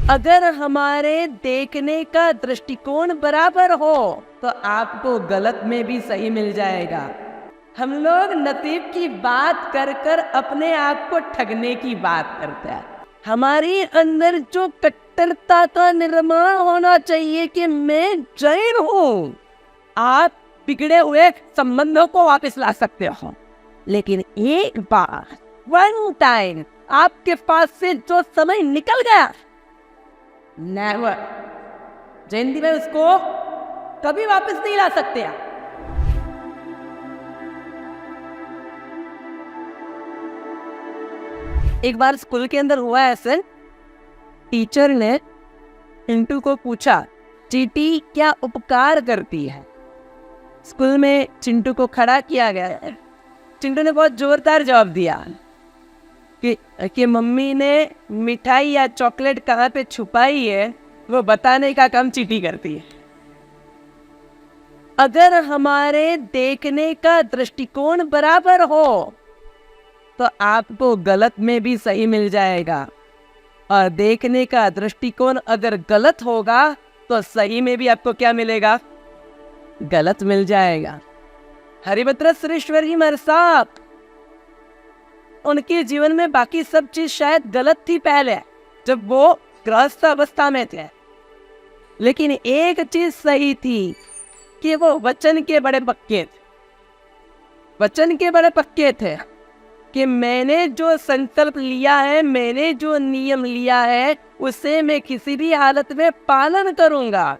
अगर हमारे देखने का दृष्टिकोण बराबर हो तो आपको गलत में भी सही मिल जाएगा। हम लोग नसीब की बात कर कर अपने आप को ठगने की बात करते हैं। हमारी अंदर जो कट्टरता का निर्माण होना चाहिए कि मैं जैन हूं। आप बिगड़े हुए संबंधों को वापस ला सकते हो, लेकिन एक बार वन टाइम आपके पास से जो समय निकल गया, नेवर, जयंती में उसको कभी वापस नहीं ला सकते आप। एक बार स्कूल के अंदर हुआ ऐसे, टीचर ने चिंटू को पूछा, चींटी क्या उपकार करती है? स्कूल में चिंटू को खड़ा किया गया। चिंटू ने बहुत जोरदार जवाब दिया कि मम्मी ने मिठाई या चॉकलेट कहाँ पे छुपाई है वो बताने का काम चींटी करती है। अगर हमारे देखने का दृष्टिकोण बराबर हो तो आपको गलत में भी सही मिल जाएगा, और देखने का दृष्टिकोण अगर गलत होगा तो सही में भी आपको क्या मिलेगा? गलत मिल जाएगा। हरिभद्र सुरेश्वर जी महाराज साहब, उनके जीवन में बाकी सब चीज शायद गलत थी पहले जब वो गृहस्थ अवस्था में थे, लेकिन एक चीज सही थी कि वो वचन के बड़े पक्के थे। वचन के बड़े पक्के थे कि मैंने जो संकल्प लिया है, मैंने जो नियम लिया है, उसे मैं किसी भी हालत में पालन करूंगा।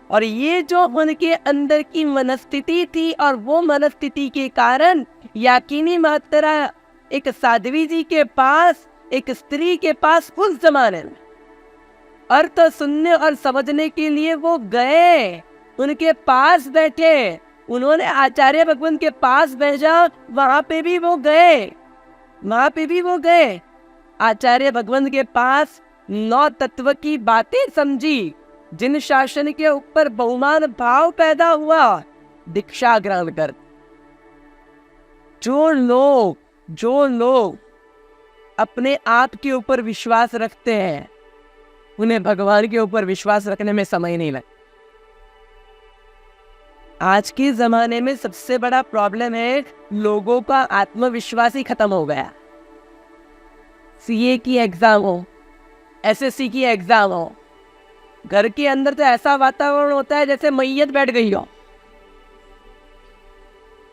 और ये जो उनके अंदर की मनस्थिति थी, और वो मनस्थिति के कारण याकिनी मात्रा एक साध्वी जी के पास, एक स्त्री के पास उस जमाने में अर्थ सुनने और समझने के लिए वो गए, उनके पास बैठे, उन्होंने आचार्य भगवान के पास भेजा, वहां पे भी वो गए, आचार्य भगवान के पास 9 तत्व की बातें समझी, जिन शासन के ऊपर बहुमान भाव पैदा हुआ, दीक्षा ग्रहण कर। जो लोग अपने आप के ऊपर विश्वास रखते हैं, उन्हें भगवान के ऊपर विश्वास रखने में समय नहीं लगता। आज के जमाने में सबसे बड़ा प्रॉब्लम है, लोगों का आत्मविश्वास ही खत्म हो गया। सीए की एग्जाम हो, एसएससी की एग्जाम हो, घर के अंदर तो ऐसा वातावरण होता है जैसे मैयत बैठ गई हो।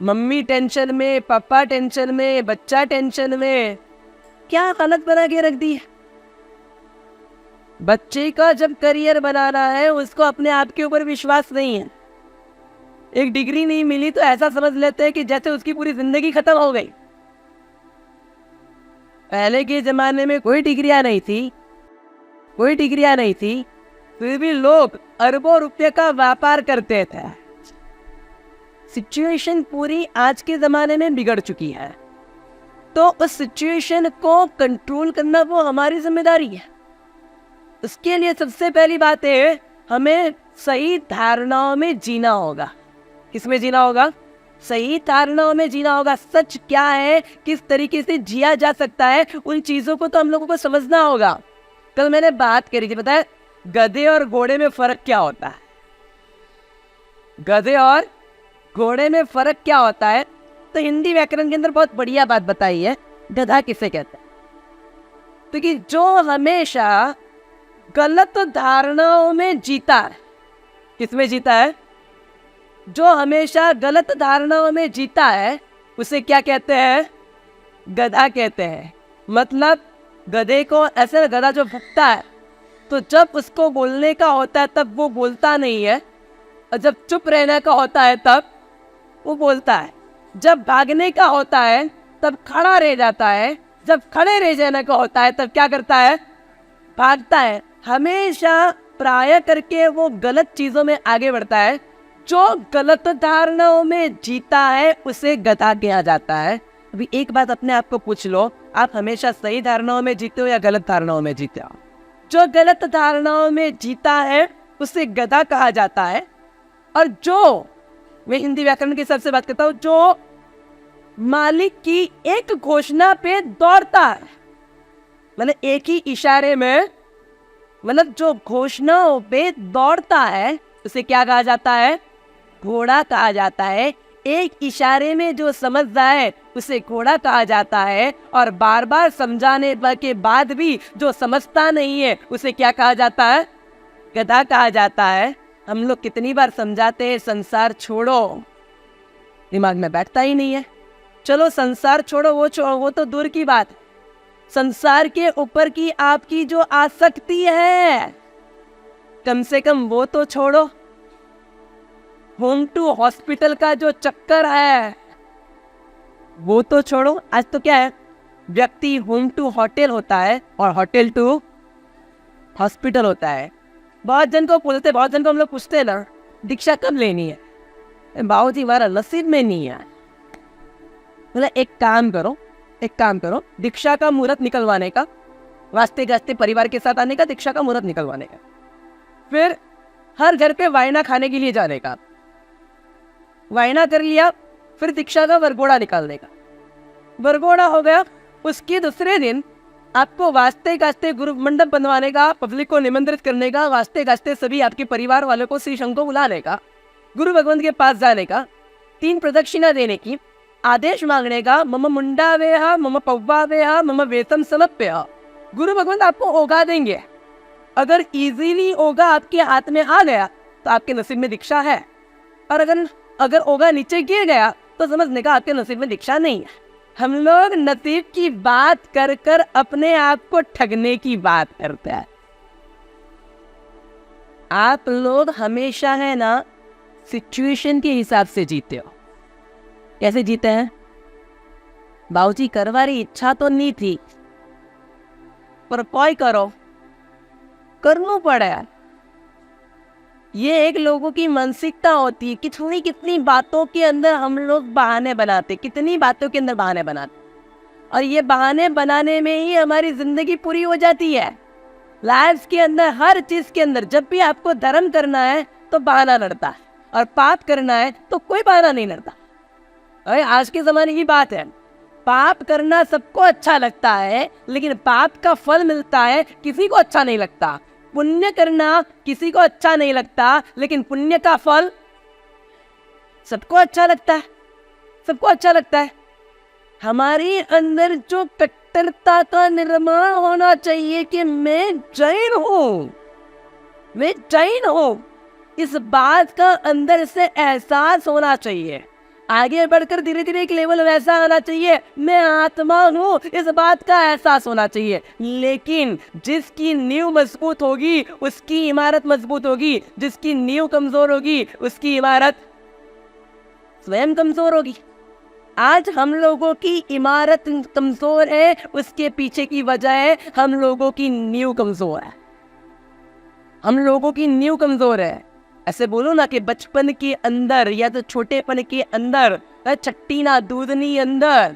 मम्मी टेंशन में, पापा टेंशन में, बच्चा टेंशन में, क्या हालत बना के रख दी है। बच्चे का जब करियर बनाना है, उसको अपने आप के ऊपर विश्वास नहीं है। एक डिग्री नहीं मिली तो ऐसा समझ लेते हैं कि जैसे उसकी पूरी जिंदगी खत्म हो गई। पहले के जमाने में कोई डिग्रियां नहीं थी, फिर भी लोग अरबों रुपए का व्यापार करते थे। सिचुएशन पूरी आज के जमाने में बिगड़ चुकी है, तो उस सिचुएशन को कंट्रोल करना वो हमारी जिम्मेदारी है। उसके लिए सबसे पहली बात है, हमें सही धारणाओं में जीना होगा। किसमें जीना होगा? सही धारणाओं में जीना होगा। सच क्या है, किस तरीके से जिया जा सकता है, उन चीजों को तो हम लोगों को समझना होगा। कल मैंने बात करी थी, पता है गधे और घोड़े में फर्क क्या होता है? गधे और घोड़े में फर्क क्या होता है? तो हिंदी व्याकरण के अंदर बहुत बढ़िया बात बताई है, गधा किसे कहते हैं। तो कि जो हमेशा गलत धारणाओं में जीता है, किसमें जीता है? जो हमेशा गलत धारणाओं में जीता है, उसे क्या कहते हैं? गधा कहते हैं। मतलब गधे को, ऐसे गधा जो भुगता है, तो जब उसको बोलने का होता है तब वो बोलता नहीं है, और जब चुप रहने का होता है तब वो बोलता है। जब भागने का होता है तब खड़ा रह जाता है, जब खड़े रह जाने का होता है तब क्या करता है? भागता है। हमेशा प्राय करके वो गलत चीजों में आगे बढ़ता है। जो गलत धारणाओं में जीता है उसे गधा कहा जाता है। अभी एक बात अपने आप को पूछ लो, आप हमेशा सही धारणाओं में जीते हो या गलत धारणाओं में जीते हो? जो गलत धारणाओं में जीता है उसे गधा कहा जाता है। और जो, मैं हिंदी व्याकरण के हिसाब से बात करता हूं, जो मालिक की एक घोषणा पे दौड़ता है, मतलब एक ही इशारे में मतलब जो घोषणाओं पे दौड़ता है उसे क्या कहा जाता है? घोड़ा कहा जाता है। एक इशारे में जो समझता है उसे घोड़ा कहा जाता है, और बार बार समझाने के बाद भी जो समझता नहीं है उसे क्या कहा जाता है? गधा कहा जाता है। हम लोग कितनी बार समझाते हैं संसार छोड़ो, दिमाग में बैठता ही नहीं है। चलो संसार छोड़ो, वो तो दूर की बात है। संसार के ऊपर की आपकी जो आसक्ति है कम से कम वो तो छोड़ो। होम टू हॉस्पिटल का जो चक्कर है वो तो छोड़ो। आज तो क्या है, व्यक्ति होम टू होटल होता है और होटल टू हॉस्पिटल होता है। बहुत जन को हम लोग पूछते हैं ना, दीक्षा कब लेनी है? बाबू जी हमारा नसीब में नहीं है। मतलब एक काम करो, दीक्षा का मुहूर्त निकलवाने का, वास्ते गास्ते परिवार के साथ आने का, दीक्षा का मुहूर्त निकलवाने का, फिर हर घर पे वायना खाने के लिए जाने का, वायना कर लिया, फिर दीक्षा का वरघोड़ा निकालने का, वरघोड़ा हो गया, उसके दूसरे दिन आपको वास्ते गास्ते गुरु मंडप बनवाने का, पब्लिक को निमंत्रित करने का, वास्ते गास्ते सभी आपके परिवार वालों को श्री शंख को बुलाने का, गुरु भगवंत के पास जाने का, 3 प्रदक्षिणा देने की, आदेश मांगने का, मम मुंडा वेहा, मम पव्वा वेहा, मम वेतम समप्य। गुरु भगवंत आपको ओगा देंगे। अगर इजीली ओगा आपके हाथ में आ गया तो आपके नसीब में दीक्षा है, और अगर ओगा नीचे गिर गया तो समझने का आपके नसीब में दीक्षा नहीं है। हम लोग नसीब की बात कर कर अपने आप को ठगने की बात करते हैं। आप लोग हमेशा है ना सिचुएशन के हिसाब से जीते हो। कैसे जीते हैं? बाबूजी करवारी इच्छा तो नहीं थी पर कोई करो, करना पड़े। ये एक लोगों की मानसिकता होती है। कितनी बातों के अंदर हम लोग बहाने बनाते, और ये बहाने बनाने में ही हमारी जिंदगी पूरी हो जाती है। लाइफ के अंदर हर चीज के अंदर जब भी आपको धर्म करना है तो बहाना लड़ता है, और पाप करना है तो कोई बहाना नहीं लड़ता। अरे आज के जमाने की बात है, पाप करना सबको अच्छा लगता है लेकिन पाप का फल मिलता है किसी को अच्छा नहीं लगता। पुण्य करना किसी को अच्छा नहीं लगता लेकिन पुण्य का फल सबको अच्छा लगता है। हमारे अंदर जो कट्टरता का निर्माण होना चाहिए कि मैं जैन हूं, इस बात का अंदर से एहसास होना चाहिए। आगे बढ़कर धीरे धीरे एक लेवल वैसा आना चाहिए, मैं आत्मा हूँ, इस बात का एहसास होना चाहिए। लेकिन जिसकी नींव मजबूत होगी उसकी इमारत मजबूत होगी, जिसकी नींव कमजोर होगी उसकी इमारत स्वयं कमजोर होगी। आज हम लोगों की इमारत कमजोर है, उसके पीछे की वजह है हम लोगों की नींव कमजोर है। ऐसे बोलो ना कि बचपन के अंदर या तो छोटेपन के अंदर, छट्टी ना दूधनी अंदर,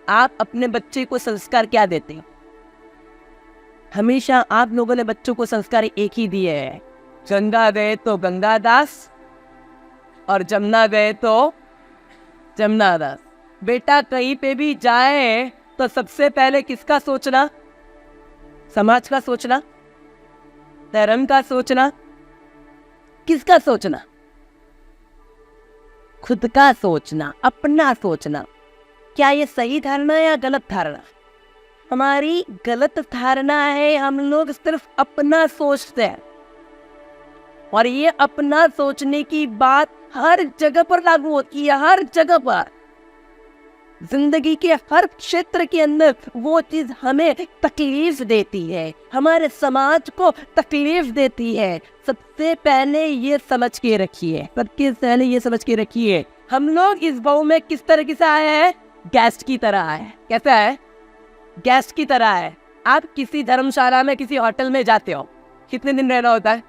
आप अपने बच्चे को संस्कार क्या देते हो? हमेशा आप लोगों ने बच्चों को संस्कार एक ही दिए है, गंगा गए तो गंगादास और जमुना गए तो जमुनादास। बेटा कहीं पे भी जाए तो सबसे पहले किसका सोचना? समाज का सोचना, धर्म का सोचना, किसका सोचना? खुद का सोचना, अपना सोचना। क्या ये सही धारणा है या गलत धारणा? हमारी गलत धारणा है, हम लोग सिर्फ अपना सोचते हैं, और ये अपना सोचने की बात हर जगह पर लागू होती है, हर जगह पर, जिंदगी के हर क्षेत्र के अंदर वो चीज हमें तकलीफ देती है, हमारे समाज को तकलीफ देती है। सबसे पहले ये समझ के रखिए, हम लोग इस भाव में किस तरीके से आए हैं? गेस्ट की तरह आए। कैसे आए? गेस्ट की तरह आए। आप किसी धर्मशाला में, किसी होटल में जाते हो, कितने दिन रहना होता है?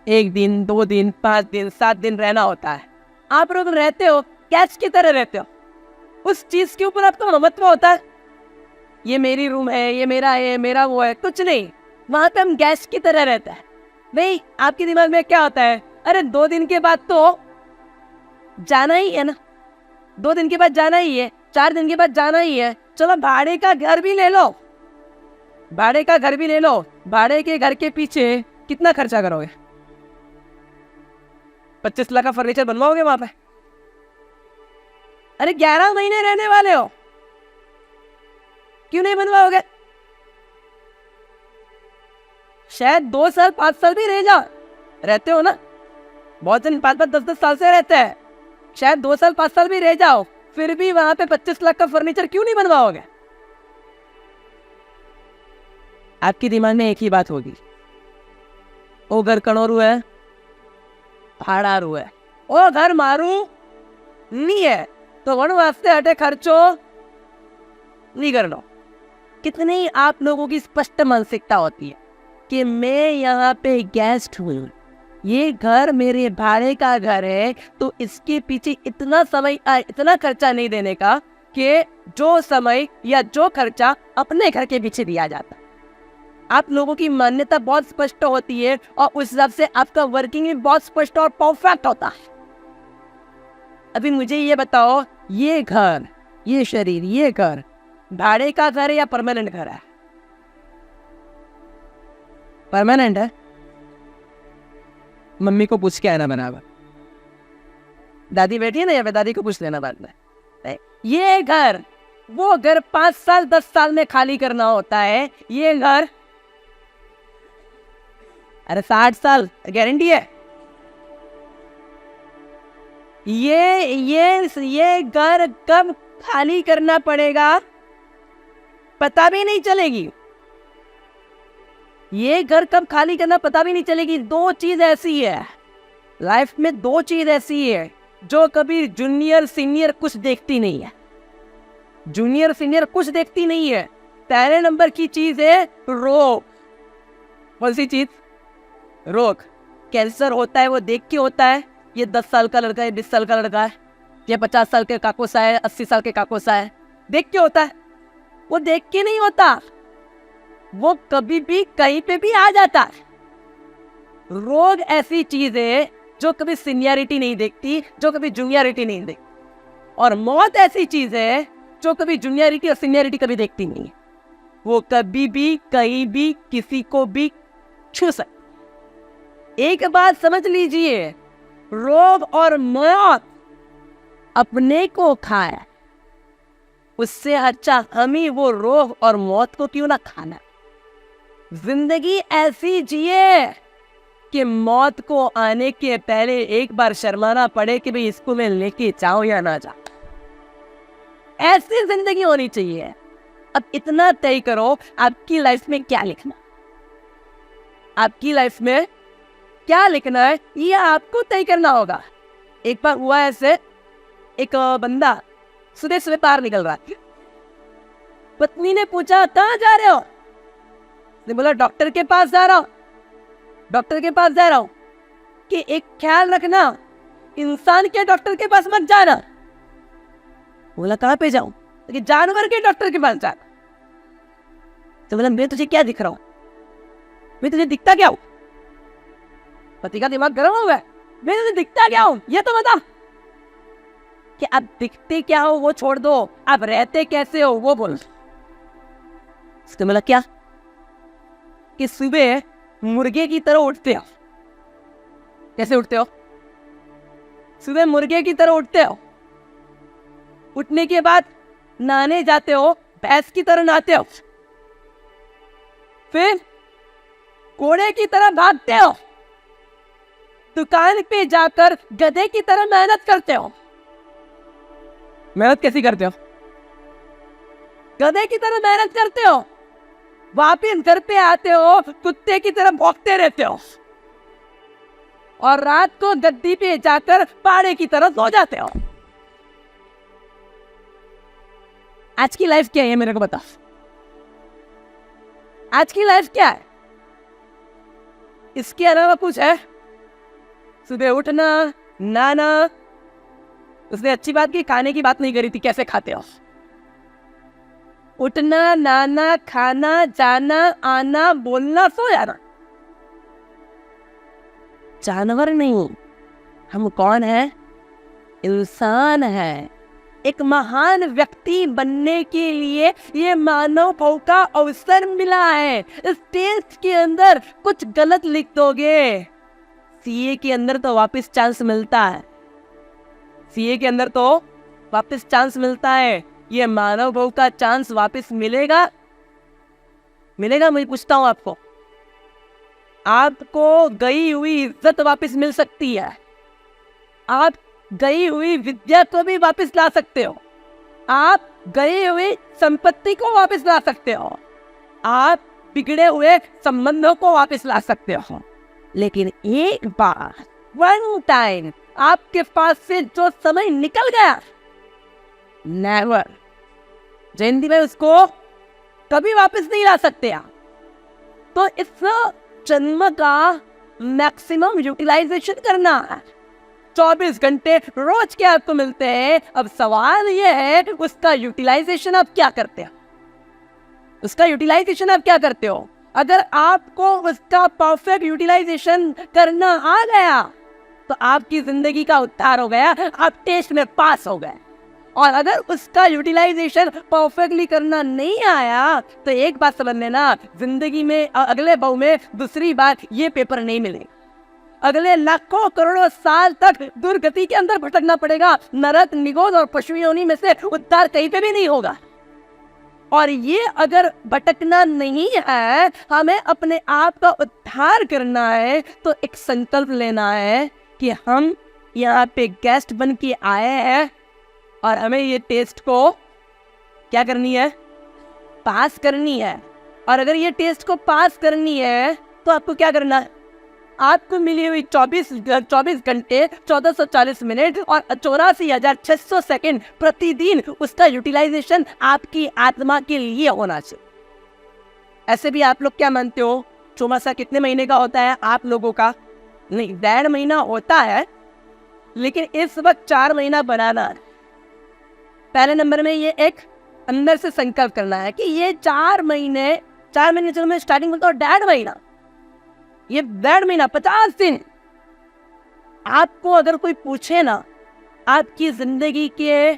1 दिन, 2 दिन, 5 दिन, 7 दिन रहना होता है। आप लोग रहते हो, गेस्ट की तरह रहते हो। उस चीज के ऊपर आपका ममत्व होता है, ये मेरी रूम है, ये मेरा है, मेरा वो है, कुछ नहीं। वहां पे हम गेस्ट की तरह रहते हैं। भाई आपके दिमाग में क्या होता है? अरे 2 दिन के बाद तो जाना ही है ना, 2 दिन के बाद जाना ही है, 4 दिन के बाद जाना ही है, चलो भाड़े का घर भी ले लो। भाड़े का घर भी ले लो, भाड़े के घर के पीछे कितना खर्चा करोगे? 25 लाख का फर्नीचर बनवाओगे वहां पे? अरे 11 महीने रहने वाले हो, क्यों नहीं बनवाओगे? शायद 2 साल 5 साल भी रह जाओ, रहते हो ना, बहुत जन 5-5 10-10 साल से रहते हैं, शायद 2 साल 5 साल भी रह जाओ, फिर भी वहां पे 25 लाख का फर्नीचर क्यों नहीं बनवाओगे? आपके दिमाग में एक ही बात होगी, वो घर कणोरू है, भाड़ारू है, वो घर मारू नहीं है, तो वन वास्ते हटे खर्चो नहीं कर लो। कितनी आप लोगों की स्पष्ट मानसिकता होती है कि मैं यहाँ पे गेस्ट हूँ, ये घर मेरे भाड़े का घर है, तो इसके पीछे इतना समय इतना खर्चा नहीं देने का कि जो समय या जो खर्चा अपने घर के पीछे दिया जाता। आप लोगों की मान्यता बहुत स्पष्ट होती है और उस हिसाब से आपका वर्किंग भी बहुत स्पष्ट और परफेक्ट होता है। अभी मुझे ये बताओ, ये घर, ये शरीर, ये घर भाड़े का घर है या परमानेंट घर है? परमानेंट है। मम्मी को पूछ के आना बराबर, दादी बैठी है ना यहाँ पे, दादी को पूछ लेना बाद में। ये घर, वो घर 5 साल 10 साल में खाली करना होता है, ये घर अरे 60 साल गारंटी है। ये घर कब खाली करना पड़ेगा पता भी नहीं चलेगी, ये घर कब खाली करना पता भी नहीं चलेगी। 2 चीज ऐसी है लाइफ में, 2 चीज ऐसी है जो कभी जूनियर सीनियर कुछ देखती नहीं है, जूनियर सीनियर कुछ देखती नहीं है। पहले नंबर की चीज है रोग। कौन सी चीज? रोग। कैंसर होता है वो देख के होता है, ये 10 साल का लड़का है, 20 साल का लड़का है, ये 50 साल के काकोसा है, 80 साल के काकोसा है, देख के होता है। वो देख के नहीं होता, वो कभी भी कहीं पे भी आ जाता है। रोग ऐसी चीज है जो कभी सीनियरिटी नहीं देखती, जो कभी जूनियरिटी नहीं देखती, और मौत ऐसी चीज है जो कभी जूनियरिटी और सीनियरिटी कभी देखती नहीं है। वो कभी भी कहीं भी किसी को भी छू सकती। एक बात समझ लीजिए, रोग और मौत अपने को खाए, उससे अच्छा हम ही वो रोग और मौत को क्यों ना खाना। जिंदगी ऐसी जिए कि मौत को आने के पहले एक बार शर्माना पड़े कि भाई इसको मैं लेके जाऊं या ना जाऊं। ऐसी जिंदगी होनी चाहिए। अब इतना तय करो आपकी लाइफ में क्या लिखना, आपकी लाइफ में क्या लिखना है ये आपको तय करना होगा। एक बार हुआ ऐसे, एक बंदा सुबह सुबह बाहर निकल रहा है, पत्नी ने पूछा कहाँ जा रहे हो? ने बोला डॉक्टर के पास जा रहा हूं, डॉक्टर के पास जा रहा हूं। कि एक ख्याल रखना, इंसान के डॉक्टर के पास मत जाना। बोला कहाँ पे जाऊं? कि जानवर के डॉक्टर के पास जाना। तो बोला मैं तुझे क्या दिख रहा हूं, मैं तुझे दिखता क्या हूं? पति का दिमाग गर्म हो गया, मैं तुझे दिखता क्या हूं ये तो बता। कि आप दिखते क्या हो वो छोड़ दो, आप रहते कैसे हो वो बोल। उसने बोला क्या? कि सुबह मुर्गे की तरह उठते हो। कैसे उठते हो? सुबह मुर्गे की तरह उठते हो, उठने के बाद नहाने जाते हो, भैंस की तरह नहाते हो, फिर घोड़े की तरह भागते हो, दुकान पे जाकर गधे की तरह मेहनत करते हो। मेहनत कैसी करते हो? गधे की तरह मेहनत करते हो, वापिस घर पे आते हो, कुत्ते की तरह भौंकते रहते हो, और रात को गद्दी पे जाकर पाड़े की तरह सो जाते हो। आज की लाइफ क्या है मेरे को बता। आज की लाइफ क्या है? इसके अलावा कुछ है? सुबह उठना, नहाना। उसने अच्छी बात की, खाने की बात नहीं करी थी, कैसे खाते हो। उठना, नहाना, खाना, जाना, आना, बोलना, सो जाना। जानवर नहीं, हम कौन है? इंसान है। एक महान व्यक्ति बनने के लिए ये मानव भाव का अवसर मिला है। इस टेस्ट के अंदर कुछ गलत लिख दोगे, सीए के अंदर तो वापस चांस मिलता है, सीए के अंदर तो वापस चांस मिलता है। ये मानव भाव का चांस वापस मिलेगा? मिलेगा? मैं पूछता हूं आपको। आपको गई हुई इज्जत वापस मिल सकती है, आप गई हुई विद्या को भी वापस ला सकते हो, आप गई हुई संपत्ति को वापस ला सकते हो, आप बिगड़े हुए संबंधों को वापस ला सकते हो। लेकिन एक बार, वन टाइम, आपके पास से जो समय निकल गया, नेवर, जयंती में उसको कभी वापस नहीं ला सकते आप। तो इस जन्म का मैक्सिमम यूटिलाइजेशन करना है। 24 घंटे रोज के आपको मिलते हैं। अब सवाल यह है उसका यूटिलाइजेशन आप क्या करते हो, उसका यूटिलाइजेशन आप क्या करते हो। अगर आपको उसका परफेक्ट यूटिलाइजेशन करना आ गया तो आपकी जिंदगी का उद्धार हो गया, आप टेस्ट में पास हो गए। और अगर उसका यूटिलाइजेशन परफेक्टली करना नहीं आया तो एक बात समझ लेना, जिंदगी में अगले भाव में दूसरी बार ये पेपर नहीं मिलेगा। अगले लाखों करोड़ों साल तक दुर्गति के अंदर भटकना पड़ेगा। नरक, निगोद और पशु योनि में से उद्धार कहीं पे भी नहीं होगा। और ये अगर भटकना नहीं है, हमें अपने आप का उद्धार करना है, तो एक संकल्प लेना है कि हम यहाँ पे गेस्ट बन के आए हैं और हमें ये टेस्ट को क्या करनी है, पास करनी है। और अगर ये टेस्ट को पास करनी है तो आपको क्या करना है, आपको मिली हुई 24 घंटे 1440 मिनट और 84,600 सेकेंड प्रतिदिन, उसका यूटिलाइजेशन आपकी आत्मा के लिए होना चाहिए। ऐसे भी आप लोग क्या मानते हो, चौमासा कितने महीने का होता है आप लोगों का? नहीं, 1.5 महीना होता है, लेकिन इस वक्त 4 महीना बनाना है। पहले नंबर में ये एक अंदर से संकल्प करना है कि ये 4 महीने चलो मैं स्टार्टिंग में तो 1.5 महीना, ये 1.5 महीना 50 दिन। आपको अगर कोई पूछे ना आपकी जिंदगी के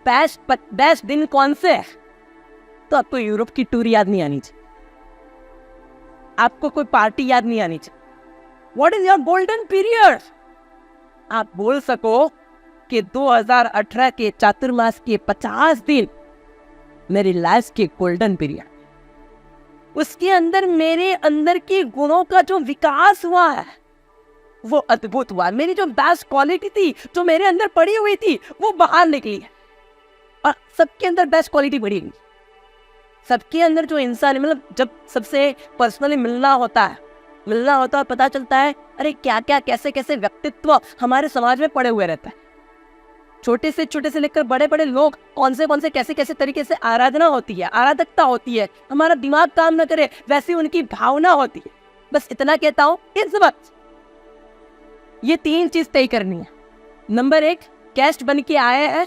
बेस्ट दिन कौन से है, तो आपको यूरोप की टूर याद नहीं आनी चाहिए, आपको कोई पार्टी याद नहीं आनी चाहिए। What is your golden period? आप बोल सको कि 2018 के चातुर्मास के 50 दिन मेरी लाइफ के गोल्डन पीरियड, उसके अंदर मेरे अंदर के गुणों का जो विकास हुआ है वो अद्भुत हुआ। मेरी जो बेस्ट क्वालिटी थी, जो मेरे अंदर पड़ी हुई थी, वो बाहर निकली है। और सबके अंदर बेस्ट क्वालिटी पड़ी हुई, सबके अंदर जो इंसान, मतलब जब सबसे पर्सनली मिलना होता है, पता चलता है अरे क्या क्या कैसे कैसे व्यक्तित्व हमारे समाज में पड़े हुए रहता है। छोटे से लेकर बड़े बड़े लोग कौन से कैसे कैसे तरीके से आराधना होती है, आराधकता होती है, हमारा दिमाग काम न करे वैसी उनकी भावना होती है। बस इतना कहता हूं, इस वक्त ये 3 चीज तय करनी है। नंबर 1, गेस्ट बन के आए हैं,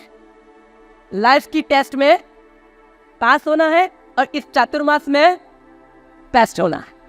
लाइफ की टेस्ट में पास होना है और इस चातुर्मास में बेस्ट होना है।